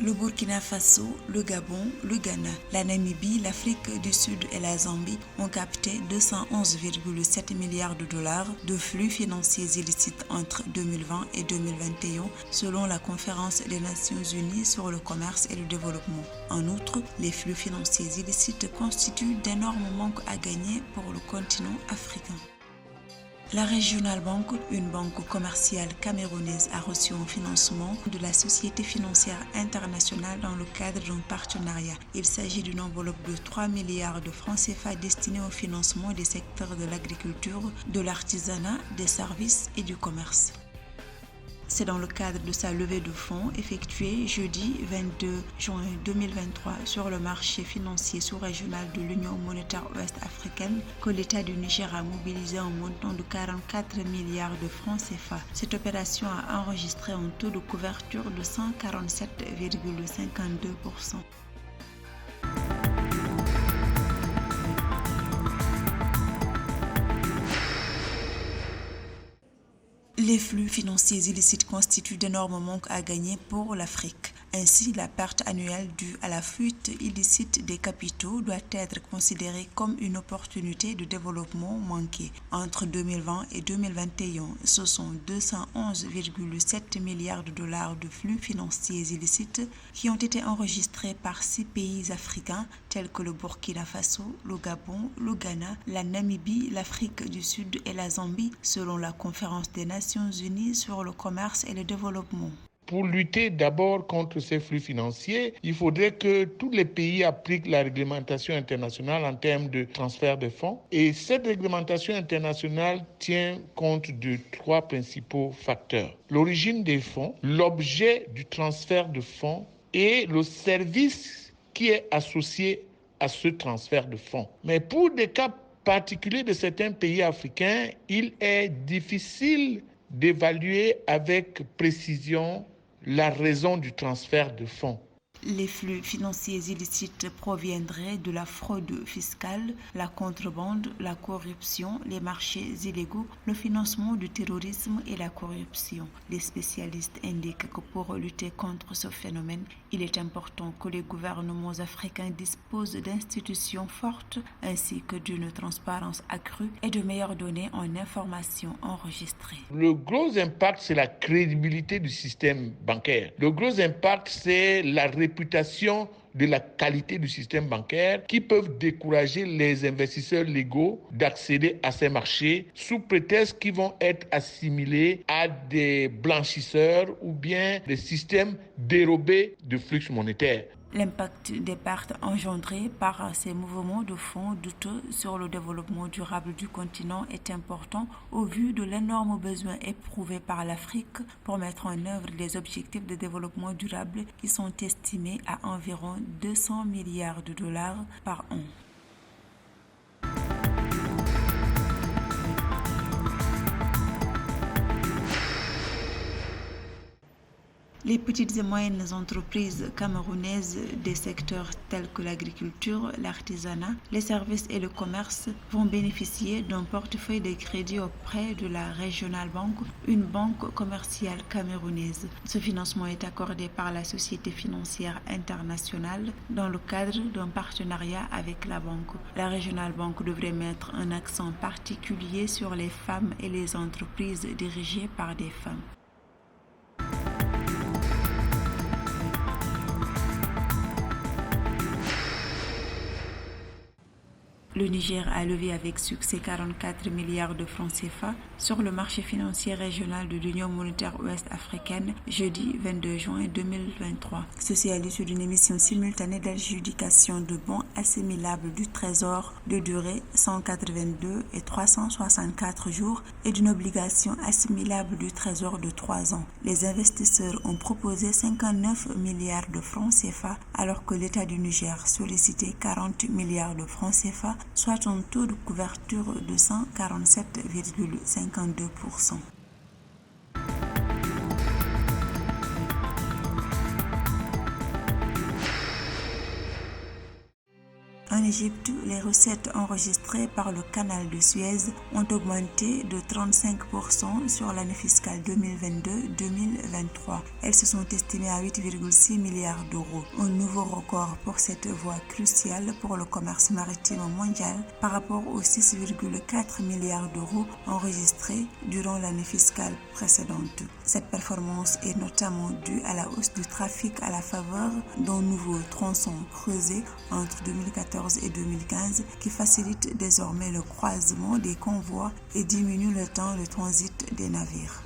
Le Burkina Faso, le Gabon, le Ghana, la Namibie, l'Afrique du Sud et la Zambie ont capté 211,7 milliards de dollars de flux financiers illicites entre 2020 et 2021 selon la Conférence des Nations Unies sur le commerce et le développement. En outre, les flux financiers illicites constituent d'énormes manques à gagner pour le continent africain. La Regional Bank, une banque commerciale camerounaise, a reçu un financement de la Société financière internationale dans le cadre d'un partenariat. Il s'agit d'une enveloppe de 3 milliards de francs CFA destinée au financement des secteurs de l'agriculture, de l'artisanat, des services et du commerce. C'est dans le cadre de sa levée de fonds effectuée jeudi 22 juin 2023 sur le marché financier sous-régional de l'Union monétaire ouest-africaine que l'État du Niger a mobilisé un montant de 44 milliards de francs CFA. Cette opération a enregistré un taux de couverture de 147,52%. Les flux financiers illicites constituent d'énormes manques à gagner pour l'Afrique. Ainsi, la perte annuelle due à la fuite illicite des capitaux doit être considérée comme une opportunité de développement manquée. Entre 2020 et 2021, ce sont 211,7 milliards de dollars de flux financiers illicites qui ont été enregistrés par 6 pays africains tels que le Burkina Faso, le Gabon, le Ghana, la Namibie, l'Afrique du Sud et la Zambie, selon la Conférence des Nations Unies sur le commerce et le développement. Pour lutter d'abord contre ces flux financiers, il faudrait que tous les pays appliquent la réglementation internationale en termes de transfert de fonds. Et cette réglementation internationale tient compte de 3 principaux facteurs. L'origine des fonds, l'objet du transfert de fonds et le service qui est associé à ce transfert de fonds. Mais pour des cas particuliers de certains pays africains, il est difficile d'évaluer avec précision la raison du transfert de fonds. Les flux financiers illicites proviendraient de la fraude fiscale, la contrebande, la corruption, les marchés illégaux, le financement du terrorisme et la corruption. Les spécialistes indiquent que pour lutter contre ce phénomène, il est important que les gouvernements africains disposent d'institutions fortes ainsi que d'une transparence accrue et de meilleures données en information enregistrées. Le gros impact, c'est la crédibilité du système bancaire. Le gros impact, c'est la réputation de la qualité du système bancaire qui peuvent décourager les investisseurs légaux d'accéder à ces marchés sous prétexte qu'ils vont être assimilés à des blanchisseurs ou bien des systèmes dérobés de flux monétaires. L'impact des pertes engendrées par ces mouvements de fonds douteux sur le développement durable du continent est important au vu de l'énorme besoin éprouvé par l'Afrique pour mettre en œuvre les objectifs de développement durable qui sont estimés à environ 200 milliards de dollars par an. Les petites et moyennes entreprises camerounaises des secteurs tels que l'agriculture, l'artisanat, les services et le commerce vont bénéficier d'un portefeuille de crédit auprès de la Regional Bank, une banque commerciale camerounaise. Ce financement est accordé par la Société financière internationale dans le cadre d'un partenariat avec la banque. La Regional Bank devrait mettre un accent particulier sur les femmes et les entreprises dirigées par des femmes. Le Niger a levé avec succès 44 milliards de francs CFA sur le marché financier régional de l'Union monétaire ouest-africaine jeudi 22 juin 2023. Ceci à l'issue d'une émission simultanée d'adjudication de bons assimilables du Trésor de durée 182 et 364 jours et d'une obligation assimilable du Trésor de 3 ans. Les investisseurs ont proposé 59 milliards de francs CFA alors que l'État du Niger sollicitait 40 milliards de francs CFA, soit un taux de couverture de 147,52%. En Égypte, les recettes enregistrées par le canal de Suez ont augmenté de 35% sur l'année fiscale 2022-2023. Elles se sont estimées à 8,6 milliards d'euros, un nouveau record pour cette voie cruciale pour le commerce maritime mondial par rapport aux 6,4 milliards d'euros enregistrés durant l'année fiscale précédente. Cette performance est notamment due à la hausse du trafic à la faveur d'un nouveau tronçon creusé entre 2014 et 2015 qui facilite désormais le croisement des convois et diminue le temps de transit des navires.